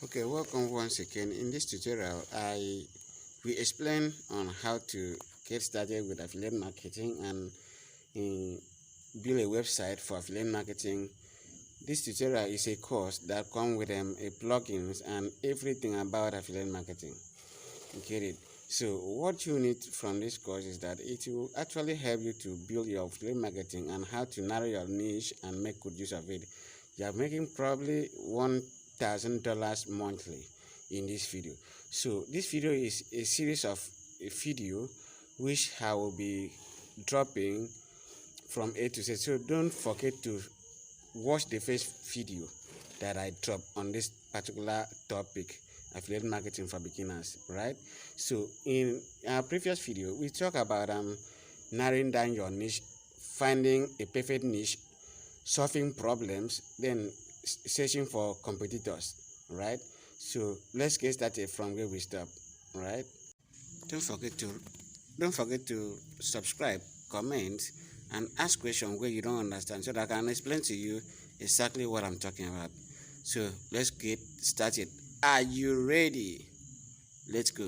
Okay, welcome once again. In this tutorial, we explain on how to get started with affiliate marketing and build a website for affiliate marketing. This tutorial is a course that comes with a plugins and everything about affiliate marketing. Get it? So what you need from this course is that it will actually help you to build your affiliate marketing and how to narrow your niche and make good use of it. You are making probably $1,000 monthly in this video. So this video is a series of a video which I will be dropping from A to Z. So don't forget to watch the first video that I drop on this particular topic, affiliate marketing for beginners, right? So in our previous video, we talked about narrowing down your niche, finding a perfect niche, solving problems, then searching for competitors, right? So let's get started from where we stop, right? Don't forget to subscribe, comment, and ask questions where you don't understand so that I can explain to you exactly what I'm talking about. So let's get started. Are you ready? Let's go.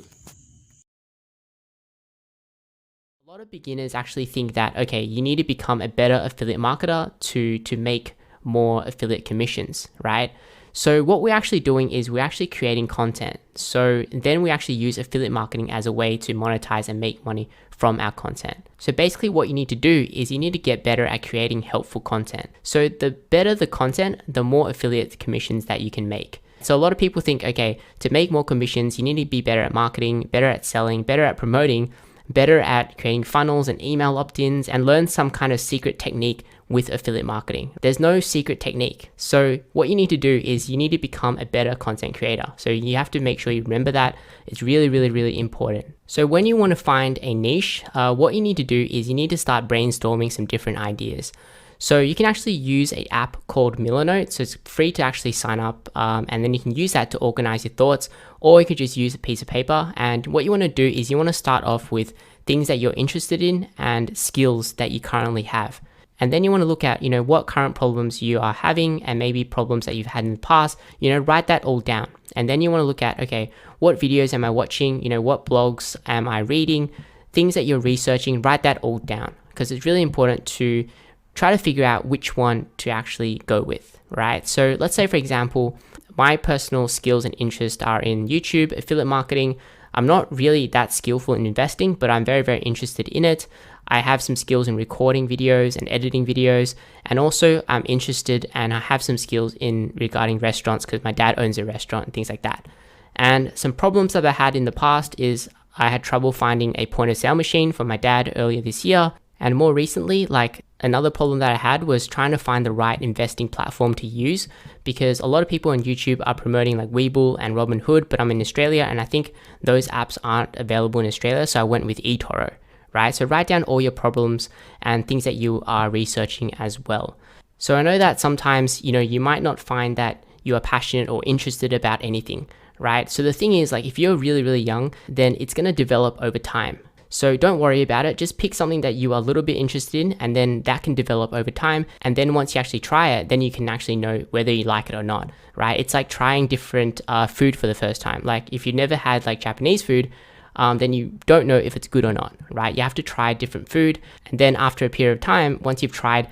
A lot of beginners actually think that, okay, you need to become a better affiliate marketer to make more affiliate commissions, right? So what we're actually doing is we're actually creating content. So then we actually use affiliate marketing as a way to monetize and make money from our content. So basically what you need to do is you need to get better at creating helpful content. So the better the content, the more affiliate commissions that you can make. So a lot of people think, okay, to make more commissions, you need to be better at marketing, better at selling, better at promoting, better at creating funnels and email opt-ins, and learn some kind of secret technique with affiliate marketing. There's no secret technique. So what you need to do is you need to become a better content creator. So you have to make sure you remember that. It's really, really, really important. So when you want to find a niche, what you need to do is you need to start brainstorming some different ideas. So you can actually use an app called Millernote. So it's free to actually sign up, and then you can use that to organize your thoughts, or you could just use a piece of paper. And what you want to do is you want to start off with things that you're interested in and skills that you currently have. And then you want to look at, what current problems you are having and maybe problems that you've had in the past, write that all down. And then you want to look at, okay, what videos am I watching? What blogs am I reading? Things that you're researching, write that all down, because it's really important to try to figure out which one to actually go with, right? So let's say, for example, my personal skills and interests are in YouTube, affiliate marketing. I'm not really that skillful in investing, but I'm very, very interested in it. I have some skills in recording videos and editing videos. And also I'm interested and I have some skills in regarding restaurants because my dad owns a restaurant and things like that. And some problems that I had in the past is I had trouble finding a point of sale machine for my dad earlier this year. And more recently, like another problem that I had was trying to find the right investing platform to use, because a lot of people on YouTube are promoting like Webull and Robinhood, but I'm in Australia and I think those apps aren't available in Australia. So I went with eToro, right? So write down all your problems and things that you are researching as well. So I know that sometimes, you might not find that you are passionate or interested about anything, right? So the thing is, like, if you're really, really young, then it's going to develop over time. So don't worry about it. Just pick something that you are a little bit interested in, and then that can develop over time. And then once you actually try it, then you can actually know whether you like it or not, right? It's like trying different food for the first time. Like if you never had like Japanese food, then you don't know if it's good or not, right? You have to try different food. And then after a period of time, once you've tried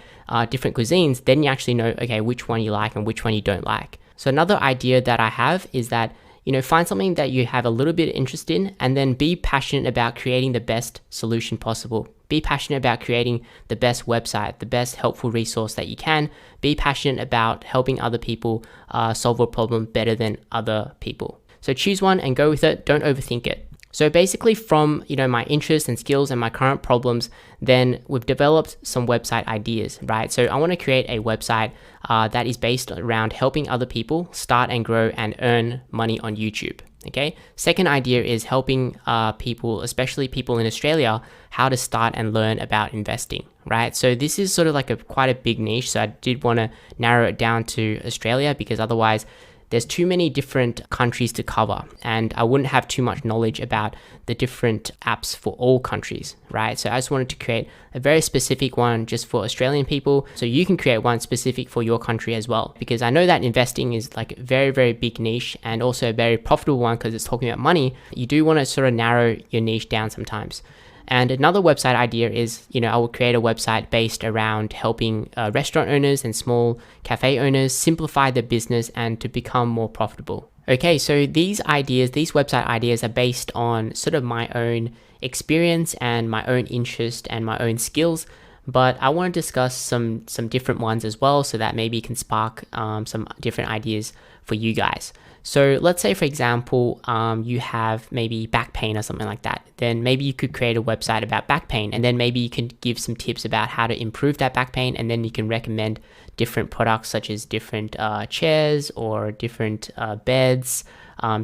different cuisines, then you actually know, okay, which one you like and which one you don't like. So another idea that I have is that find something that you have a little bit of interest in, and then be passionate about creating the best solution possible. Be passionate about creating the best website, the best helpful resource that you can. Be passionate about helping other people solve a problem better than other people. So choose one and go with it. Don't overthink it. So basically from, my interests and skills and my current problems, then we've developed some website ideas, right? So I want to create a website that is based around helping other people start and grow and earn money on YouTube, okay? Second idea is helping people, especially people in Australia, how to start and learn about investing, right? So this is sort of like quite a big niche. So I did want to narrow it down to Australia, because otherwise there's too many different countries to cover, and I wouldn't have too much knowledge about the different apps for all countries, right? So I just wanted to create a very specific one just for Australian people, so you can create one specific for your country as well, because I know that investing is like a very, very big niche and also a very profitable one because it's talking about money. You do want to sort of narrow your niche down sometimes. And another website idea is, I will create a website based around helping restaurant owners and small cafe owners simplify their business and to become more profitable. Okay, so these website ideas are based on sort of my own experience and my own interest and my own skills, but I want to discuss some different ones as well, so that maybe can spark some different ideas for you guys. So let's say, for example, you have maybe back pain or something like that. Then maybe you could create a website about back pain, and then maybe you can give some tips about how to improve that back pain, and then you can recommend different products such as different chairs or different beds,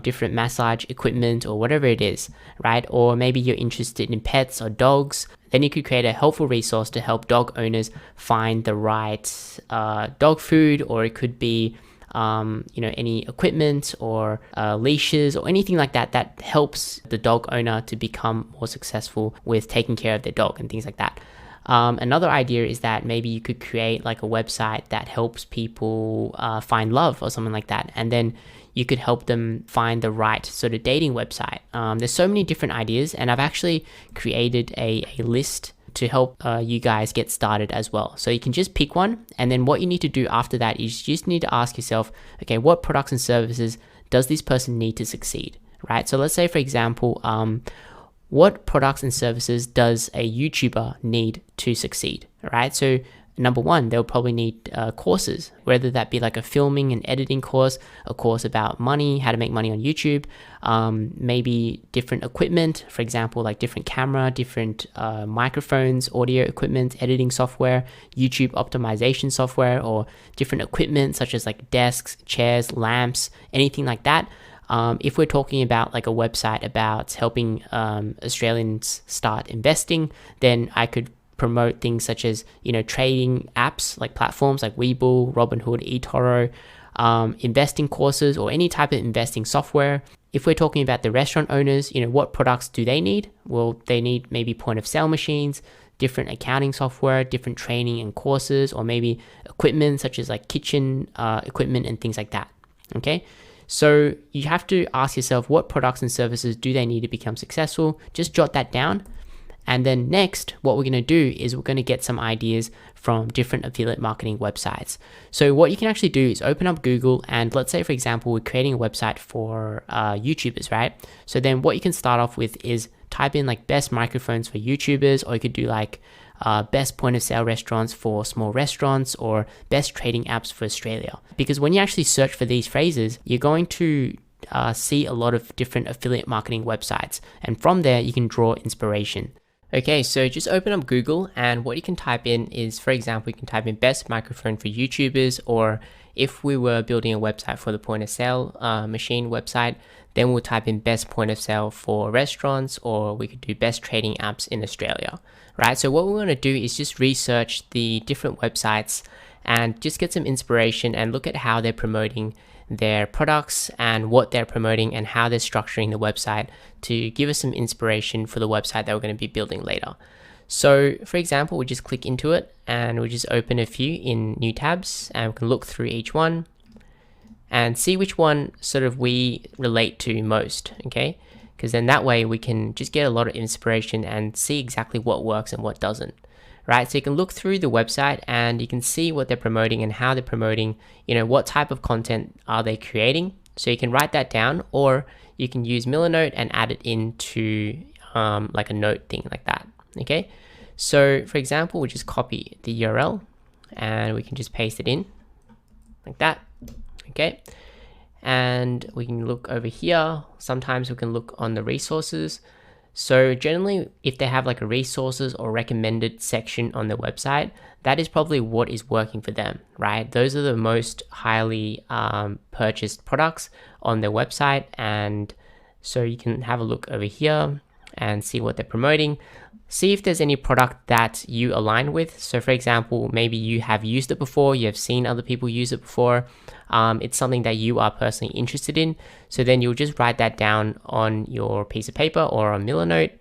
different massage equipment or whatever it is, right? Or maybe you're interested in pets or dogs. Then you could create a helpful resource to help dog owners find the right dog food, or it could be any equipment or leashes or anything like that that helps the dog owner to become more successful with taking care of their dog and things like that. Another idea is that maybe you could create like a website that helps people find love or something like that, and then you could help them find the right sort of dating website. There's so many different ideas, and I've actually created a list to help you guys get started as well. So you can just pick one, and then what you need to do after that is you just need to ask yourself, okay, what products and services does this person need to succeed, right? So let's say, for example, what products and services does a YouTuber need to succeed, right? So number one, they'll probably need courses, whether that be like a filming and editing course, a course about money, how to make money on YouTube, maybe different equipment, for example, like different camera, different microphones, audio equipment, editing software, YouTube optimization software, or different equipment such as like desks, chairs, lamps, anything like that. If we're talking about like a website about helping Australians start investing, then I could promote things such as, trading apps like platforms like Webull, Robinhood, eToro, investing courses, or any type of investing software. If we're talking about the restaurant owners, what products do they need? Well, they need maybe point of sale machines, different accounting software, different training and courses, or maybe equipment such as like kitchen equipment and things like that. Okay. So you have to ask yourself, what products and services do they need to become successful? Just jot that down. And then next, what we're going to do is we're going to get some ideas from different affiliate marketing websites. So what you can actually do is open up Google, and let's say, for example, we're creating a website for YouTubers, right? So then what you can start off with is type in like best microphones for YouTubers, or you could do like best point of sale restaurants for small restaurants, or best trading apps for Australia. Because when you actually search for these phrases, you're going to see a lot of different affiliate marketing websites, and from there you can draw inspiration. Okay, so just open up Google, and what you can type in is, for example, you can type in best microphone for YouTubers, or if we were building a website for the point of sale machine website, then we'll type in best point of sale for restaurants, or we could do best trading apps in Australia, right? So what we want to do is just research the different websites and just get some inspiration and look at how they're promoting their products and what they're promoting and how they're structuring the website to give us some inspiration for the website that we're going to be building later. So for example, we just click into it and we just open a few in new tabs, and we can look through each one and see which one sort of we relate to most, okay? Because then that way we can just get a lot of inspiration and see exactly what works and what doesn't. Right, so you can look through the website and you can see what they're promoting and how they're promoting, what type of content are they creating. So you can write that down, or you can use Millernote and add it into like a note thing like that. Okay, so for example, we just copy the URL and we can just paste it in like that. Okay, and we can look over here. Sometimes we can look on the resources. So generally, if they have like a resources or recommended section on their website, that is probably what is working for them, right? Those are the most highly purchased products on their website. And so you can have a look over here and see what they're promoting. see if there's any product that you align with. So for example, maybe you have used it before, you have seen other people use it before, it's something that you are personally interested in. So then you'll just write that down on your piece of paper or a Miller note.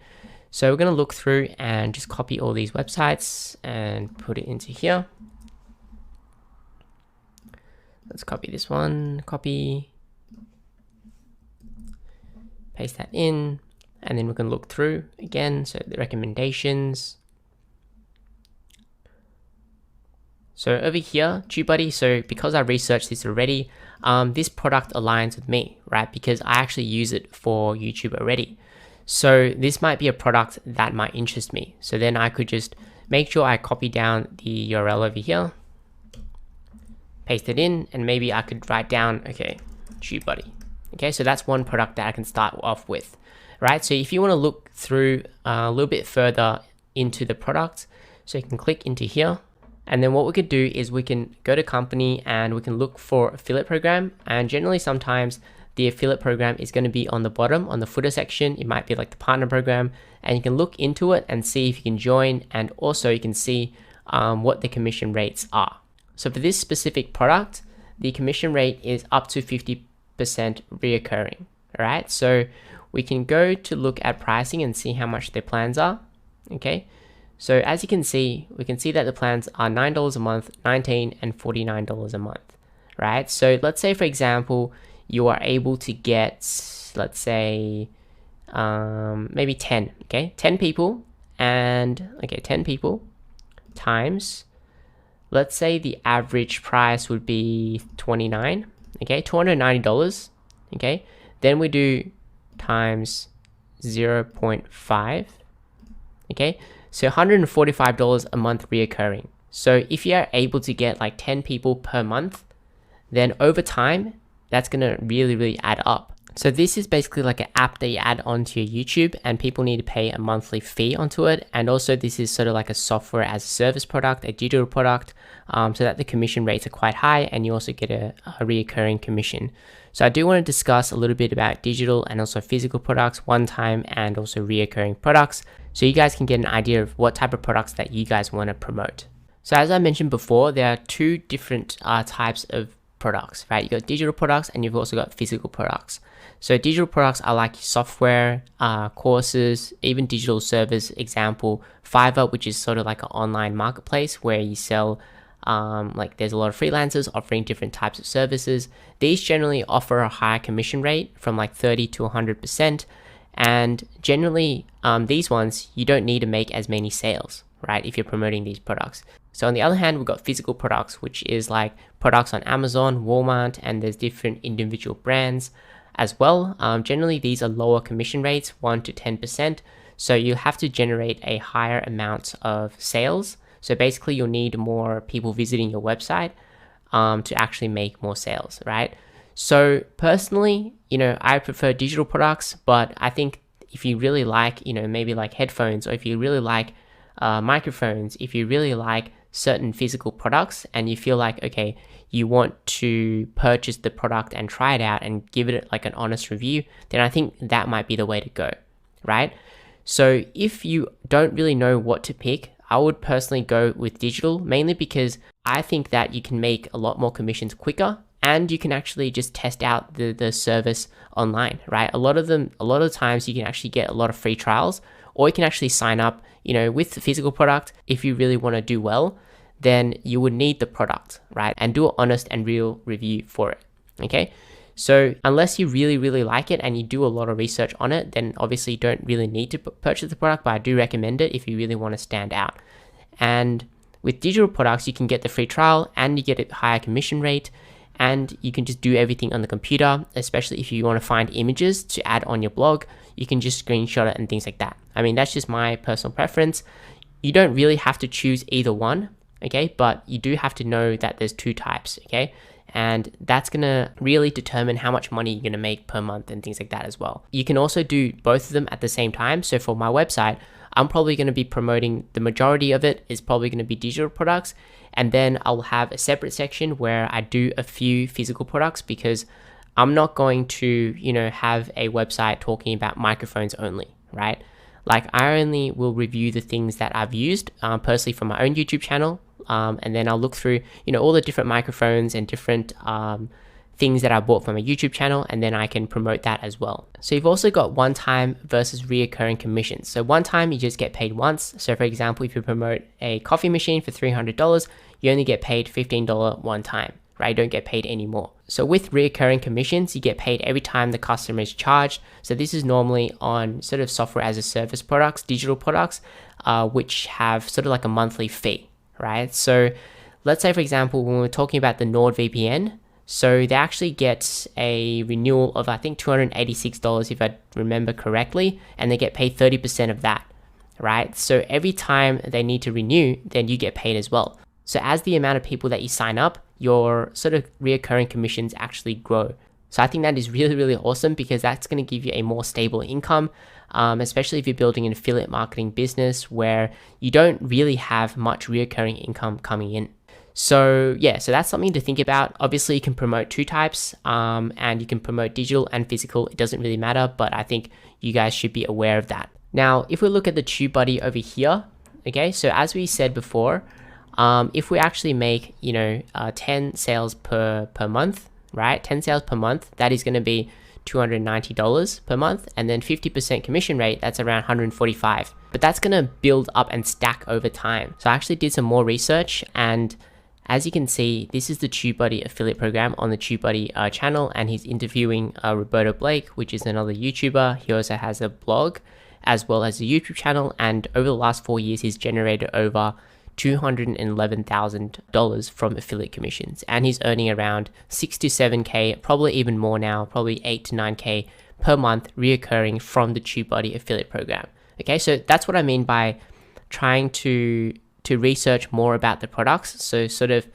So we're going to look through and just copy all these websites and put it into here. Let's copy this one, copy, paste that in. And then we can look through again, so the recommendations. So over here, TubeBuddy, so because I researched this already, this product aligns with me, right? Because I actually use it for YouTube already. So this might be a product that might interest me. So then I could just make sure I copy down the URL over here, paste it in, and maybe I could write down, okay, TubeBuddy. Okay, so that's one product that I can start off with. Right, so if you want to look through a little bit further into the product, so you can click into here, and then what we could do is we can go to company and we can look for affiliate program, and generally sometimes the affiliate program is going to be on the bottom, on the footer section. It might be like the partner program, and you can look into it and see if you can join, and also you can see what the commission rates are. So for this specific product, the commission rate is up to 50% reoccurring. All right, so we can go to look at pricing and see how much their plans are. Okay, so as you can see, we can see that the plans are $9 a month, $19 and $49 a month, right? So let's say, for example, you are able to get, let's say, maybe 10, okay? 10 people, and, okay, 10 people times, let's say the average price would be $29, okay? $290, okay? Then we do times 0.5, okay, so $145 a month reoccurring. So if you're able to get like 10 people per month, then over time that's gonna really add up. So this is basically like an app that you add onto your YouTube, and people need to pay a monthly fee onto it. And also this is sort of like a software as a service product, a digital product, so that the commission rates are quite high, and you also get a reoccurring commission. So I do want to discuss a little bit about digital and also physical products, one-time and also reoccurring products, so you guys can get an idea of what type of products that you guys want to promote. So as I mentioned before, there are two different types of products, right? You've got digital products and you've also got physical products. So digital products are like software, courses, even digital service. Example, Fiverr, which is sort of like an online marketplace where you sell, like there's a lot of freelancers offering different types of services. These generally offer a higher commission rate from like 30 to 100%. And generally, these ones, you don't need to make as many sales, right? If you're promoting these products. So on the other hand, we've got physical products, which is like products on Amazon, Walmart, and there's different individual brands as well. Generally, these are lower commission rates, 1 to 10%. So you have to generate a higher amount of sales. So basically, you'll need more people visiting your website to actually make more sales, right? So personally, I prefer digital products, but I think if you really like, maybe like headphones, or if you really like microphones, if you really like certain physical products and you feel like, okay, you want to purchase the product and try it out and give it like an honest review, then I think that might be the way to go, right? So if you don't really know what to pick, I would personally go with digital, mainly because I think that you can make a lot more commissions quicker, and you can actually just test out the service online, right? A lot of times you can actually get a lot of free trials, or you can actually sign up, with the physical product. If you really want to do well, then you would need the product, right? And do an honest and real review for it, okay? So unless you really like it and you do a lot of research on it, then obviously you don't really need to purchase the product, but I do recommend it if you really want to stand out. And with digital products, you can get the free trial and you get a higher commission rate, and you can just do everything on the computer, especially if you want to find images to add on your blog. You can just screenshot it and things like that. I mean, that's just my personal preference. You don't really have to choose either one, okay? But you do have to know that there's two types, okay? And that's gonna really determine how much money you're gonna make per month and things like that as well. You can also do both of them at the same time. So for my website, I'm probably gonna be promoting, the majority of it is probably gonna be digital products. And then I'll have a separate section where I do a few physical products, because I'm not going to, have a website talking about microphones only, right? Like I only will review the things that I've used personally for my own YouTube channel. And then I'll look through, all the different microphones and different things that I bought from my YouTube channel, and then I can promote that as well. So you've also got one-time versus reoccurring commissions. So one time you just get paid once. So for example, if you promote a coffee machine for $300, you only get paid $15 one time, right? You don't get paid anymore. So with reoccurring commissions, you get paid every time the customer is charged. So this is normally on sort of software as a service products, digital products, which have sort of like a monthly fee, right? So let's say, for example, when we're talking about the NordVPN, so they actually get a renewal of, I think, $286 if I remember correctly, and they get paid 30% of that, right? So every time they need to renew, then you get paid as well. So as the amount of people that you sign up, your sort of reoccurring commissions actually grow. So I think that is really, really awesome, because that's going to give you a more stable income, especially if you're building an affiliate marketing business where you don't really have much reoccurring income coming in. So yeah, so that's something to think about. Obviously you can promote two types, and you can promote digital and physical. It doesn't really matter, but I think you guys should be aware of that. Now, if we look at the TubeBuddy over here, okay, so as we said before, if we actually make, 10 sales per month, right? 10 sales per month, that is going to be $290 per month, and then 50% commission rate, that's around $145. But that's going to build up and stack over time. So I actually did some more research, and as you can see, this is the TubeBuddy affiliate program on the TubeBuddy channel, and he's interviewing Roberto Blake, which is another YouTuber. He also has a blog as well as a YouTube channel, and over the last 4 years, he's generated over $211,000 from affiliate commissions, and he's earning around 6 to 7K, probably even more now, probably 8 to 9K per month reoccurring from the TubeBuddy affiliate program. Okay, so that's what I mean by trying to research more about the products. So sort of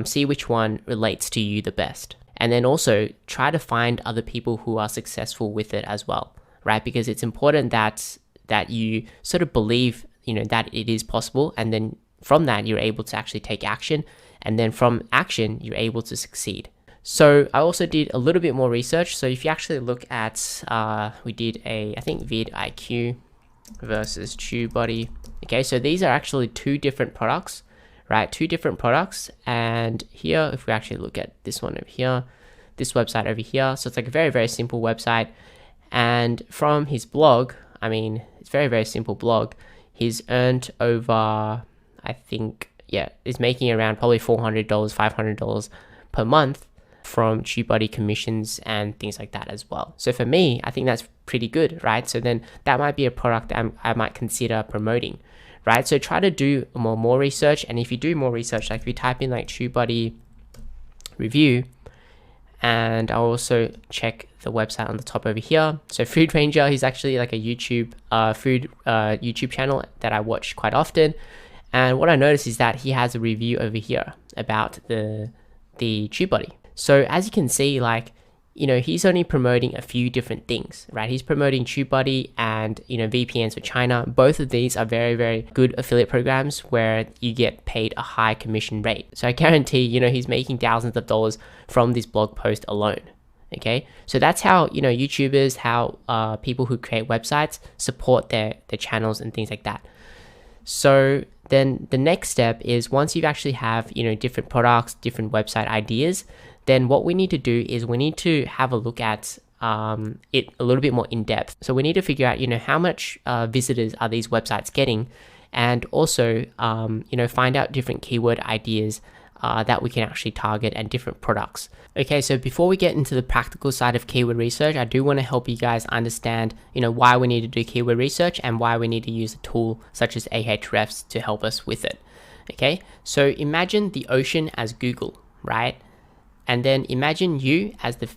see which one relates to you the best, and then also try to find other people who are successful with it as well, right? Because it's important that you sort of believe, that it is possible, and then from that you're able to actually take action, and then from action you're able to succeed. So I also did a little bit more research. So if you actually look at, we did I think vidIQ versus TubeBuddy. Okay, so these are actually two different products, right? Two different products. And here, if we actually look at this one over here, this website over here, so it's like a very, very simple website. And from his blog, I mean, it's very, very simple blog. He's earned over, I think, is making around probably $400, $500 per month from TubeBuddy commissions and things like that as well. So for me, I think that's pretty good, right? So then that might be a product that I might consider promoting, right? So try to do more research. And if you do more research, like if you type in like TubeBuddy review, and I'll also check the website on the top over here. So Food Ranger, he's actually like a YouTube food YouTube channel that I watch quite often. And what I noticed is that he has a review over here about the TubeBuddy. So as you can see, like, he's only promoting a few different things, right? He's promoting TubeBuddy and, VPNs for China. Both of these are very, very good affiliate programs where you get paid a high commission rate. So I guarantee, he's making thousands of dollars from this blog post alone. Okay, so that's how, YouTubers, how people who create websites support their channels and things like that. So then the next step is, once you actually have, different products, different website ideas, then what we need to do is we need to have a look at it a little bit more in depth. So we need to figure out, how much visitors are these websites getting, and also, find out different keyword ideas that we can actually target, and different products. Okay, so before we get into the practical side of keyword research, I do want to help you guys understand, why we need to do keyword research and why we need to use a tool such as Ahrefs to help us with it. Okay, so imagine the ocean as Google, right? And then imagine you as the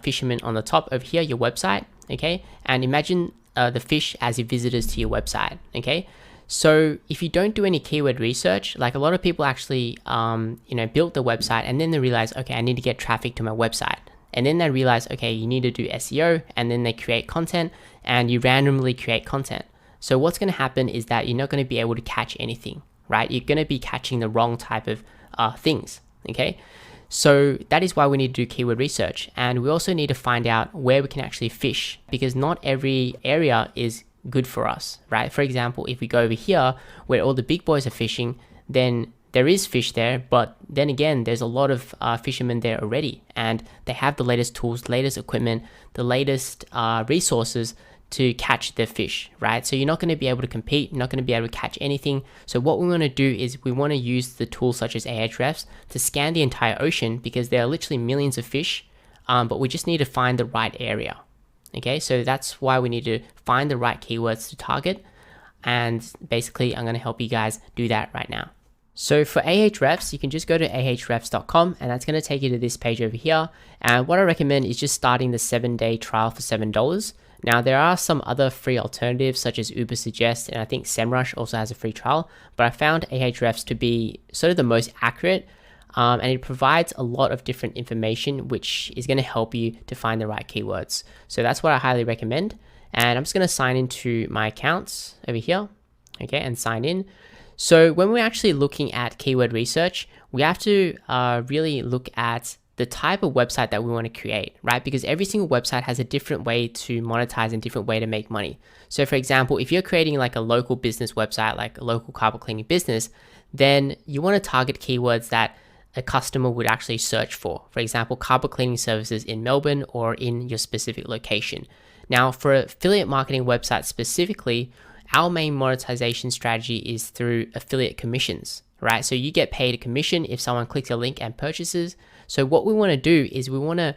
fisherman on the top over here, your website, okay? And imagine the fish as your visitors to your website, okay? So if you don't do any keyword research, like a lot of people actually, built the website, and then they realize, okay, I need to get traffic to my website. And then they realize, okay, you need to do SEO, and then they create content, and you randomly create content. So what's going to happen is that you're not going to be able to catch anything, right? You're going to be catching the wrong type of things, okay? So that is why we need to do keyword research. And we also need to find out where we can actually fish, because not every area is good for us, right? For example, if we go over here where all the big boys are fishing, then there is fish there, but then again, there's a lot of fishermen there already, and they have the latest tools, latest equipment, the latest resources to catch their fish, right? So you're not going to be able to compete, you're not going to be able to catch anything. So what we want to do is we want to use the tools such as Ahrefs to scan the entire ocean, because there are literally millions of fish, but we just need to find the right area. Okay, so that's why we need to find the right keywords to target, and basically I'm going to help you guys do that right now. So for Ahrefs, you can just go to ahrefs.com, and that's going to take you to this page over here. And what I recommend is just starting the 7-day trial for $7. Now, there are some other free alternatives such as Ubersuggest, and I think SEMrush also has a free trial, but I found Ahrefs to be sort of the most accurate, and it provides a lot of different information which is going to help you to find the right keywords. So that's what I highly recommend. And I'm just going to sign into my accounts over here, okay, and sign in. So when we're actually looking at keyword research, we have to really look at the type of website that we want to create, right? Because every single website has a different way to monetize and different way to make money. So for example, if you're creating like a local business website, like a local carpet cleaning business, then you want to target keywords that a customer would actually search for. For example, carpet cleaning services in Melbourne or in your specific location. Now for affiliate marketing websites specifically, our main monetization strategy is through affiliate commissions, right? So you get paid a commission if someone clicks your link and purchases. So what we want to do is we want to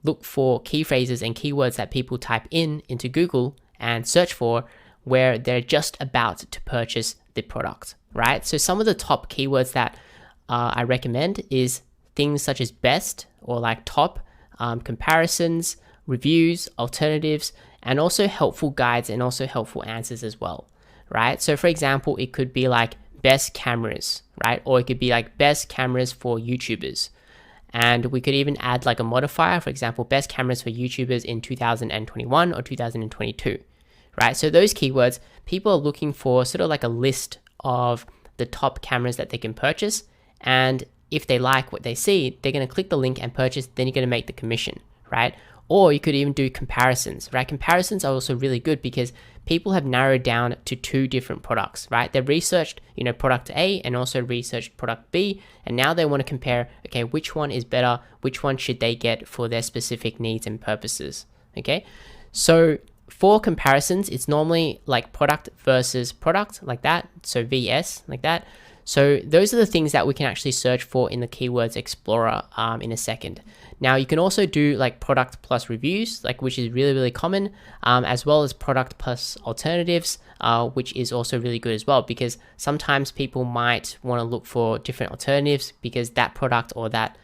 look for key phrases and keywords that people type into Google and search for where they're just about to purchase the product, right? So some of the top keywords that I recommend is things such as best or like top, comparisons, reviews, alternatives, and also helpful guides and also helpful answers as well, right? So for example, it could be like best cameras, right? Or it could be like best cameras for YouTubers. And we could even add like a modifier, for example, best cameras for YouTubers in 2021 or 2022, right? So those keywords, people are looking for sort of like a list of the top cameras that they can purchase. And if they like what they see, they're going to click the link and purchase, then you're going to make the commission, right? Or you could even do comparisons, right? Comparisons are also really good because people have narrowed down to 2 different products, right? They've researched, product A and also researched product B, and now they want to compare, okay, which one is better, which one should they get for their specific needs and purposes, okay? So for comparisons, it's normally like product versus product, like that, so VS, like that. So those are the things that we can actually search for in the Keywords Explorer in a second. Now you can also do like product plus reviews, like which is really, really common, as well as product plus alternatives, which is also really good as well, because sometimes people might want to look for different alternatives because that product or that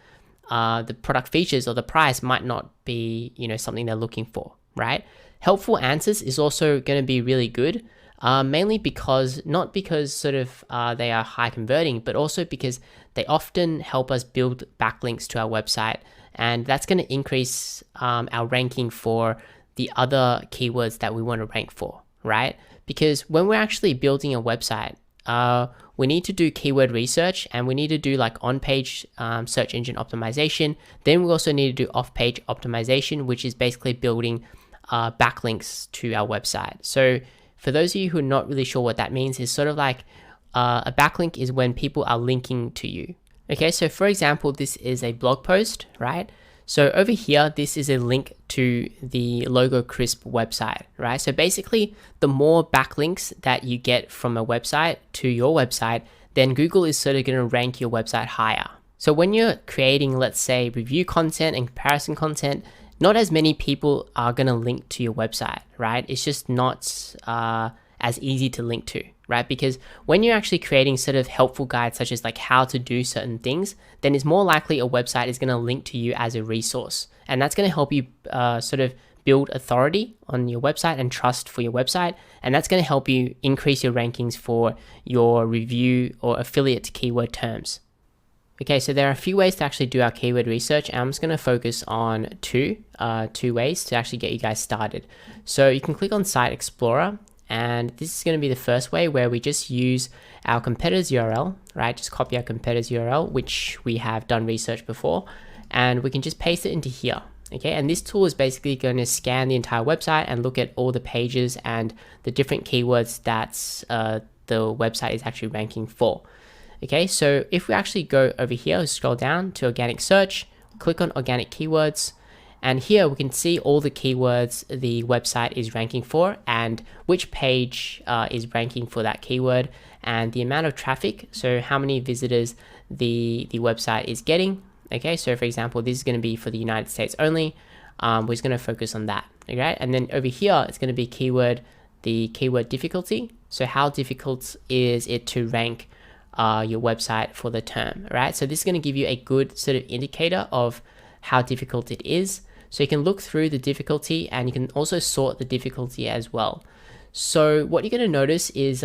the product features or the price might not be, something they're looking for, right? Helpful answers is also going to be really good. Mainly because, not because sort of they are high converting, but also because they often help us build backlinks to our website. And that's going to increase our ranking for the other keywords that we want to rank for, right? Because when we're actually building a website, we need to do keyword research and we need to do like on-page search engine optimization. Then we also need to do off-page optimization, which is basically building backlinks to our website. So for those of you who are not really sure what that means, is sort of like a backlink is when people are linking to you. Okay, so for example, this is a blog post, right? So over here, this is a link to the Logo Crisp website, right? So basically, the more backlinks that you get from a website to your website, then Google is sort of going to rank your website higher. So when you're creating, let's say, review content and comparison content, not as many people are going to link to your website, right? It's just not as easy to link to, right? Because when you're actually creating sort of helpful guides, such as like how to do certain things, then it's more likely a website is going to link to you as a resource. And that's going to help you sort of build authority on your website and trust for your website. And that's going to help you increase your rankings for your review or affiliate keyword terms. Okay, so there are a few ways to actually do our keyword research, and I'm just going to focus on two ways to actually get you guys started. So you can click on Site Explorer, and this is going to be the first way where we just use our competitor's URL, right? Just copy our competitor's URL, which we have done research before, and we can just paste it into here. Okay, and this tool is basically going to scan the entire website and look at all the pages and the different keywords that the website is actually ranking for. Okay, so if we actually go over here, scroll down to organic search, click on organic keywords, and here we can see all the keywords the website is ranking for and which page is ranking for that keyword and the amount of traffic, so how many visitors the website is getting. Okay, so for example, this is going to be for the United States only. We're just going to focus on that. Okay, and then over here, it's going to be the keyword difficulty. So how difficult is it to rank your website for the term, right? So this is going to give you a good sort of indicator of how difficult it is. So you can look through the difficulty and you can also sort the difficulty as well. So what you're going to notice is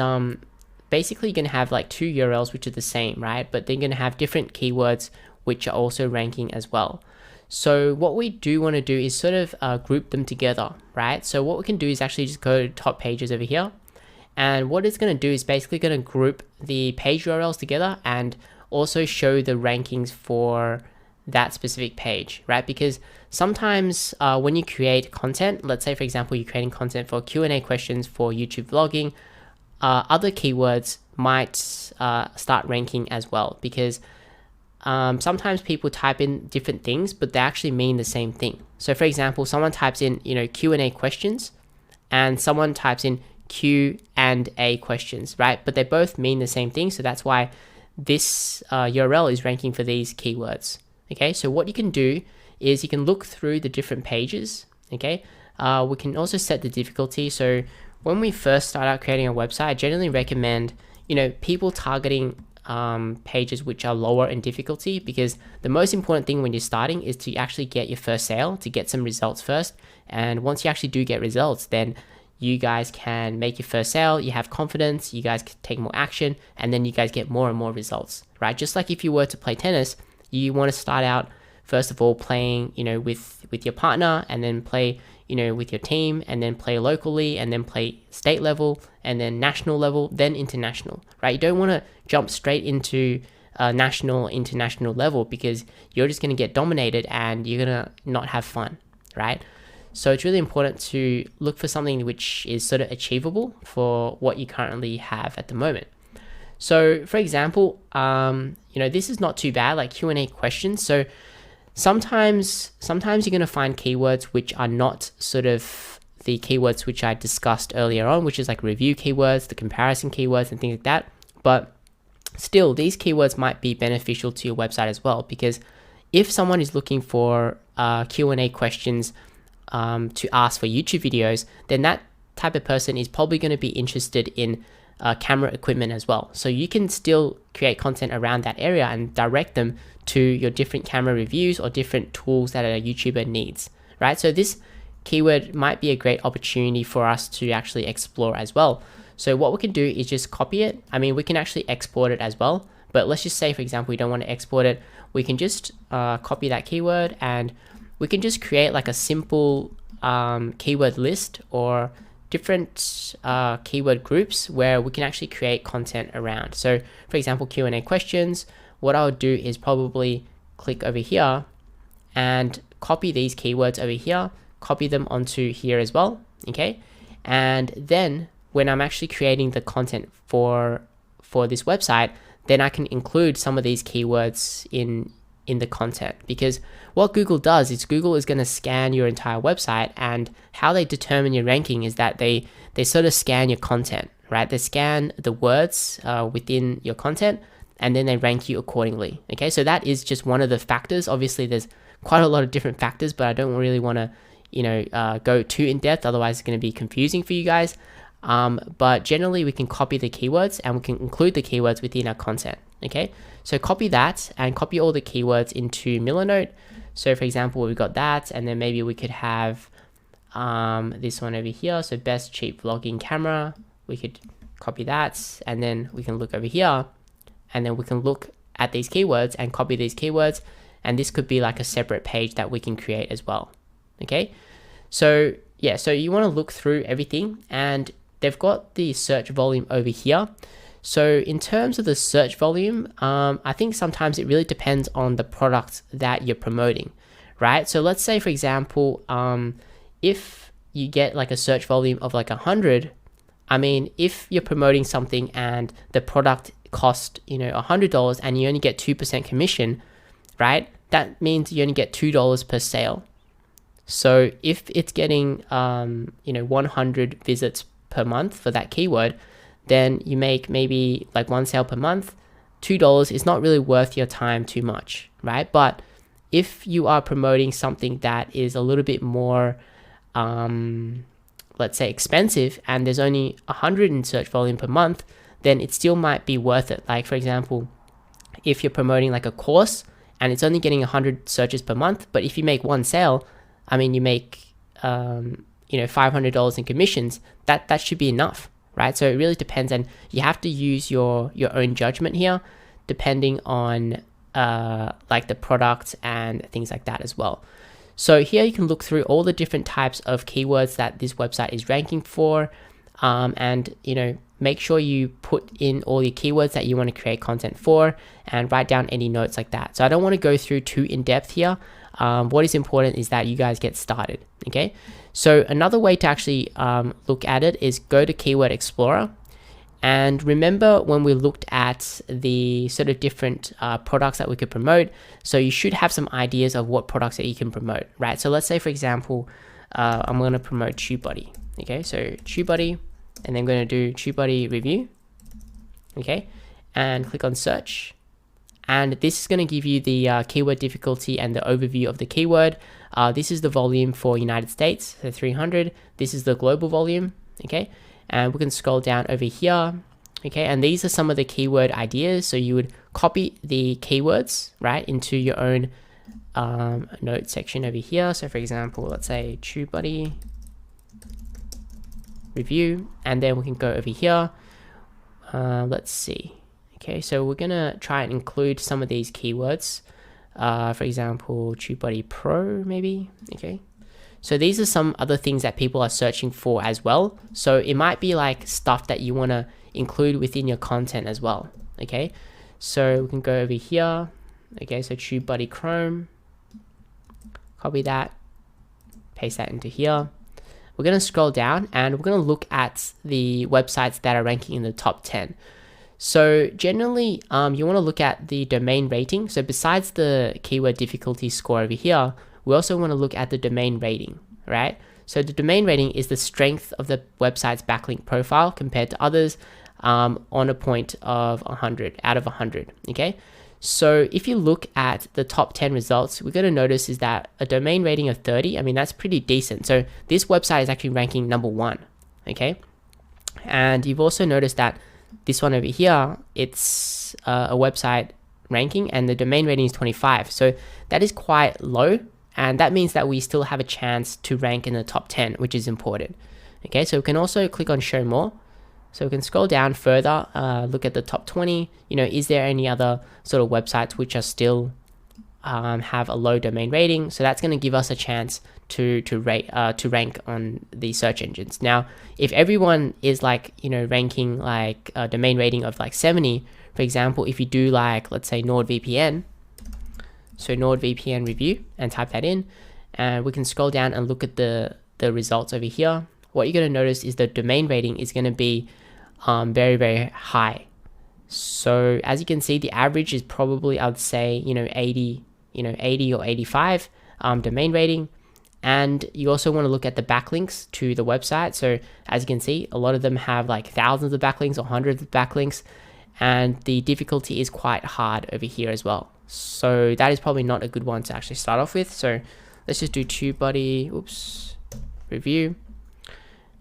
basically you're going to have like two URLs which are the same, right? But they're going to have different keywords which are also ranking as well. So what we do want to do is sort of group them together, right? So what we can do is actually just go to top pages over here. And what it's going to do is basically going to group the page URLs together and also show the rankings for that specific page, right? Because sometimes when you create content, let's say for example you're creating content for Q&A questions for YouTube vlogging, other keywords might start ranking as well, because sometimes people type in different things but they actually mean the same thing. So for example, someone types in Q&A questions and someone types in Q&A questions, right? But they both mean the same thing, so that's why this URL is ranking for these keywords. Okay, so what you can do is you can look through the different pages. Okay, we can also set the difficulty. So when we first start out creating a website, I generally recommend people targeting pages which are lower in difficulty, because the most important thing when you're starting is to actually get your first sale, to get some results first. And once you actually do get results, then you guys can make your first sale, you have confidence, you guys can take more action, and then you guys get more and more results, right? Just like if you were to play tennis, you want to start out first of all playing with your partner, and then play with your team, and then play locally, and then play state level, and then national level, then international, right? You don't want to jump straight into national, international level, because you're just going to get dominated and you're going to not have fun, right? So it's really important to look for something which is sort of achievable for what you currently have at the moment. So for example, this is not too bad, like Q&A questions. So sometimes you're going to find keywords which are not sort of the keywords which I discussed earlier on, which is like review keywords, the comparison keywords and things like that. But still, these keywords might be beneficial to your website as well, because if someone is looking for Q&A questions to ask for YouTube videos, then that type of person is probably going to be interested in camera equipment as well. So you can still create content around that area and direct them to your different camera reviews or different tools that a YouTuber needs, right? So this keyword might be a great opportunity for us to actually explore as well. So what we can do is just copy it. I mean, we can actually export it as well, but let's just say, for example, we don't want to export it. We can just copy that keyword, and we can just create like a simple keyword list or different keyword groups where we can actually create content around. So for example, Q&A questions, what I would do is probably click over here and copy these keywords over here, copy them onto here as well. Okay, and then when I'm actually creating the content for this website, then I can include some of these keywords in the content, because what Google does is Google is going to scan your entire website, and how they determine your ranking is that they sort of scan your content, right? They scan the words within your content, and then they rank you accordingly. Okay, so that is just one of the factors. Obviously there's quite a lot of different factors, but I don't really want to go too in depth, otherwise it's going to be confusing for you guys. But generally we can copy the keywords and we can include the keywords within our content. Okay, so copy that and copy all the keywords into Milanote. So for example, we've got that, and then maybe we could have this one over here. So best cheap vlogging camera, we could copy that, and then we can look over here, and then we can look at these keywords and copy these keywords, and this could be like a separate page that we can create as well. Okay, so yeah, so you want to look through everything, and they've got the search volume over here. So in terms of the search volume, I think sometimes it really depends on the product that you're promoting, right? So let's say, for example, if you get like a search volume of like 100, I mean, if you're promoting something and the product cost, $100 and you only get 2% commission, right? That means you only get $2 per sale. So if it's getting, 100 visits per month for that keyword, then you make maybe like one sale per month. $2 is not really worth your time too much, right? But if you are promoting something that is a little bit more, let's say expensive, and there's only 100 in search volume per month, then it still might be worth it. Like for example, if you're promoting like a course and it's only getting 100 searches per month, but if you make one sale, I mean, you make, $500 in commissions, that should be enough, right? So it really depends, and you have to use your own judgment here, depending on like the product and things like that as well. So here you can look through all the different types of keywords that this website is ranking for, and make sure you put in all your keywords that you want to create content for, and write down any notes like that. So I don't want to go through too in depth here. What is important is that you guys get started. Okay, so another way to actually look at it is go to Keyword Explorer. And remember when we looked at the sort of different products that we could promote, so you should have some ideas of what products that you can promote, right? So let's say, for example, I'm going to promote TubeBuddy. Okay, so TubeBuddy, and then I'm going to do TubeBuddy review. Okay, and click on search. And this is going to give you the keyword difficulty and the overview of the keyword. This is the volume for United States, so 300. This is the global volume. Okay, and we can scroll down over here. Okay, and these are some of the keyword ideas. So you would copy the keywords, right, into your own note section over here. So for example, let's say TubeBuddy review, and then we can go over here. Let's see. Okay, so we're gonna try and include some of these keywords. For example, TubeBuddy Pro, maybe. Okay, so these are some other things that people are searching for as well. So it might be like stuff that you want to include within your content as well. Okay, so we can go over here. Okay, so TubeBuddy Chrome, copy that, paste that into here. We're going to scroll down and we're going to look at the websites that are ranking in the top 10. So generally, you want to look at the domain rating. So besides the keyword difficulty score over here, we also want to look at the domain rating, right? So the domain rating is the strength of the website's backlink profile compared to others, on a point of 100 out of 100. Okay, so if you look at the top 10 results, we're going to notice is that a domain rating of 30, I mean, that's pretty decent. So this website is actually ranking number 1. Okay, and you've also noticed that this one over here, it's a website ranking and the domain rating is 25. So that is quite low, and that means that we still have a chance to rank in the top 10, which is important. Okay, so we can also click on show more. So we can scroll down further, look at the top 20. Is there any other sort of websites which are still have a low domain rating? So that's going to give us a chance to rank on the search engines. Now, if everyone is like ranking like a domain rating of like 70, for example, if you do like, let's say NordVPN, so NordVPN review, and type that in, and we can scroll down and look at the results over here. What you're going to notice is the domain rating is going to be very, very high. So as you can see, the average is probably, I would say, 80 or 85 domain rating. And you also want to look at the backlinks to the website. So as you can see, a lot of them have like thousands of backlinks or hundreds of backlinks, and the difficulty is quite hard over here as well. So that is probably not a good one to actually start off with. So let's just do TubeBuddy, review,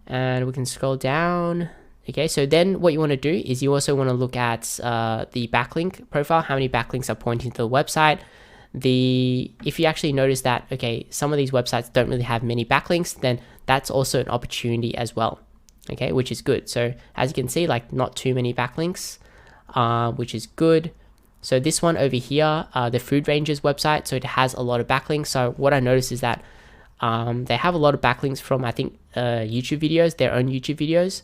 and we can scroll down. Okay, so then what you want to do is you also want to look at the backlink profile, how many backlinks are pointing to the website. If you actually notice that, okay, some of these websites don't really have many backlinks, then that's also an opportunity as well, okay, which is good. So as you can see, like not too many backlinks, which is good. So this one over here, the Food Rangers website, so it has a lot of backlinks. So what I noticed is that they have a lot of backlinks from, I think, YouTube videos, their own YouTube videos.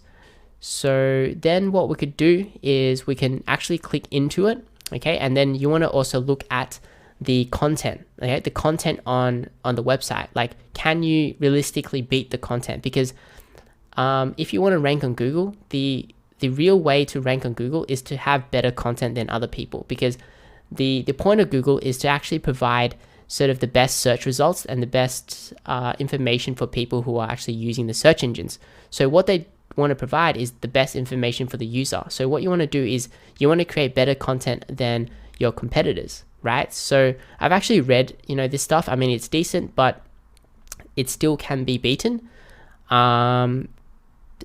So then what we could do is we can actually click into it, okay, and then you want to also look at the content, okay, the content on the website. Like, can you realistically beat the content? Because if you want to rank on Google, the real way to rank on Google is to have better content than other people, because the point of Google is to actually provide sort of the best search results and the best information for people who are actually using the search engines. So what they want to provide is the best information for the user. So what you want to do is you want to create better content than your competitors, right? So I've actually read, this stuff. I mean, it's decent, but it still can be beaten.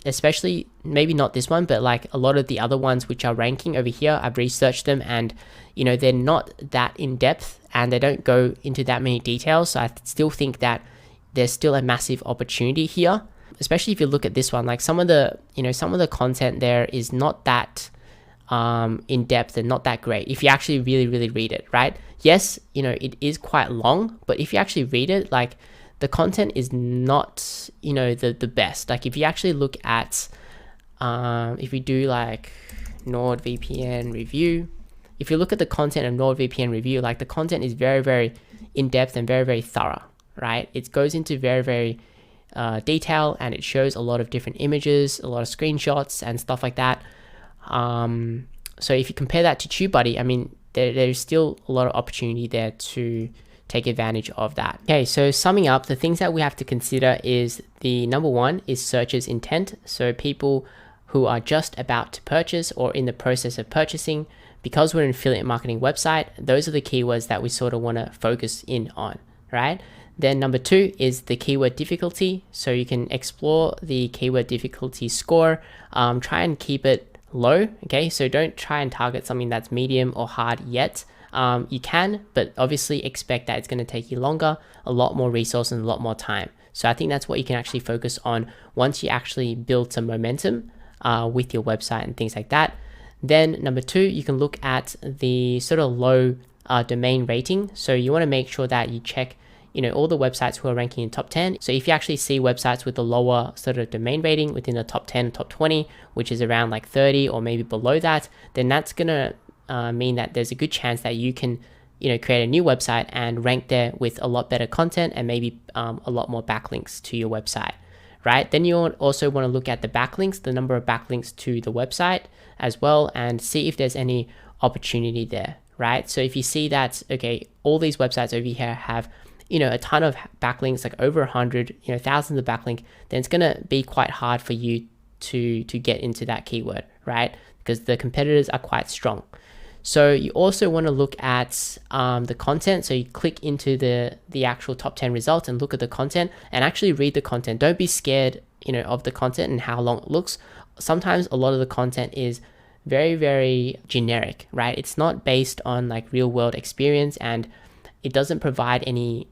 Especially maybe not this one, but like a lot of the other ones which are ranking over here, I've researched them, and they're not that in depth and they don't go into that many details. So I still think that there's still a massive opportunity here, especially if you look at this one. Like some of the content there is not that in depth and not that great if you actually really read it, right? Yes, it is quite long, but if you actually read it, like, the content is not, the best. Like if you actually look at, if we do like NordVPN review, if you look at the content of NordVPN review, like the content is very in-depth and very thorough, right? It goes into very detail, and it shows a lot of different images, a lot of screenshots and stuff like that. So if you compare that to TubeBuddy, I mean, there's still a lot of opportunity there to take advantage of that. Okay, so summing up, the things that we have to consider is the number one is searchers' intent. So people who are just about to purchase or in the process of purchasing. Because we're an affiliate marketing website, those are the keywords that we sort of want to focus in on, right? Then number two is the keyword difficulty. So you can explore the keyword difficulty score, try and keep it low, okay? So don't try and target something that's medium or hard yet. You can, but obviously expect that it's going to take you longer, a lot more resource and a lot more time. So I think that's what you can actually focus on once you actually build some momentum with your website and things like that. Then number two, you can look at the sort of low domain rating. So you want to make sure that you check, all the websites who are ranking in top 10. So if you actually see websites with a lower sort of domain rating within the top 10, top 20, which is around like 30 or maybe below that, then that's going to mean that there's a good chance that you can create a new website and rank there with a lot better content and maybe a lot more backlinks to your website, right? Then you also want to look at the backlinks, the number of backlinks to the website as well, and see if there's any opportunity there, right? So if you see that, okay, all these websites over here have a ton of backlinks, like over 100, thousands of backlinks, then it's going to be quite hard for you to get into that keyword, right? Because the competitors are quite strong. So you also want to look at the content. So you click into the actual top 10 results and look at the content and actually read the content. Don't be scared, of the content and how long it looks. Sometimes a lot of the content is very generic, right? It's not based on like real world experience, and it doesn't provide any,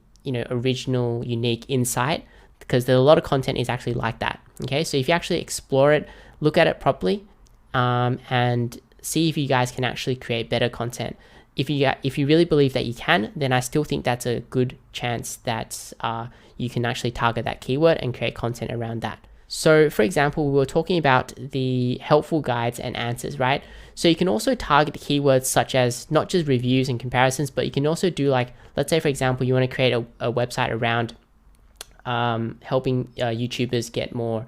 original, unique insight, because there's a lot of content is actually like that. Okay, so if you actually explore it, look at it properly, and see if you guys can actually create better content. If you really believe that you can, then I still think that's a good chance that you can actually target that keyword and create content around that. So for example, we were talking about the helpful guides and answers, right? So you can also target keywords such as not just reviews and comparisons, but you can also do like, let's say for example, you want to create a website around helping YouTubers get more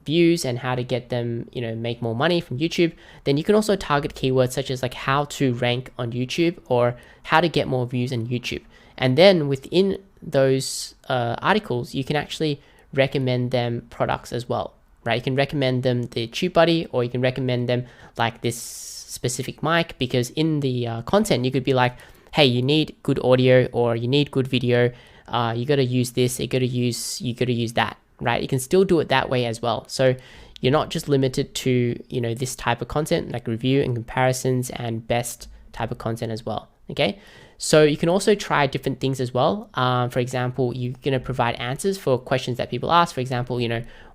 views and how to get them, make more money from YouTube. Then you can also target keywords such as like how to rank on YouTube or how to get more views on YouTube. And then within those articles, you can actually recommend them products as well, right? You can recommend them the TubeBuddy, or you can recommend them like this specific mic, because in the content you could be like, hey, you need good audio or you need good video, you got to use this, you got to use that, right? You can still do it that way as well. So you're not just limited to this type of content like review and comparisons and best type of content as well. Okay, so you can also try different things as well. For example, you're going to provide answers for questions that people ask. For example,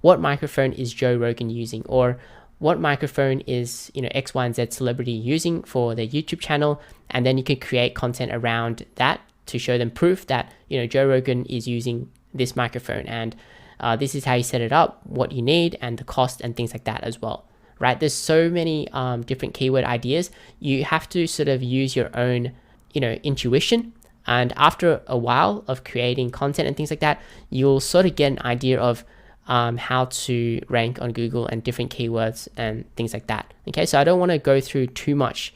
what microphone is Joe Rogan using, or what microphone is X, Y, and Z celebrity using for their YouTube channel, and then you can create content around that to show them proof that Joe Rogan is using this microphone, and this is how you set it up, what you need, and the cost and things like that as well, right? There's so many different keyword ideas. You have to sort of use your own intuition. And after a while of creating content and things like that, you'll sort of get an idea of how to rank on Google and different keywords and things like that. Okay, so I don't want to go through too much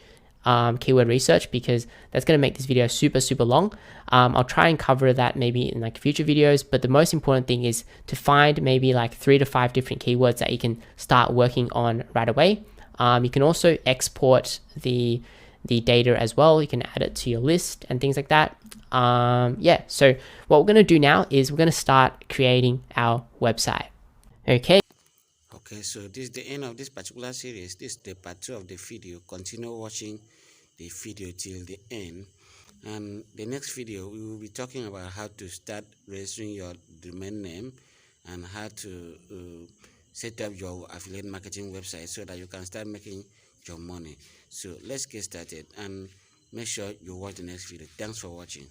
keyword research because that's going to make this video super long. I'll try and cover that maybe in like future videos, but the most important thing is to find maybe like 3 to 5 different keywords that you can start working on right away. You can also export the data as well. You can add it to your list and things like that. Yeah, so what we're going to do now is we're going to start creating our website. Okay, so this is the end of this particular series. This is the part 2 of the video. Continue watching the video till the end, and the next video we will be talking about how to start registering your domain name and how to set up your affiliate marketing website so that you can start making your money. So let's get started, and make sure you watch the next video. Thanks for watching.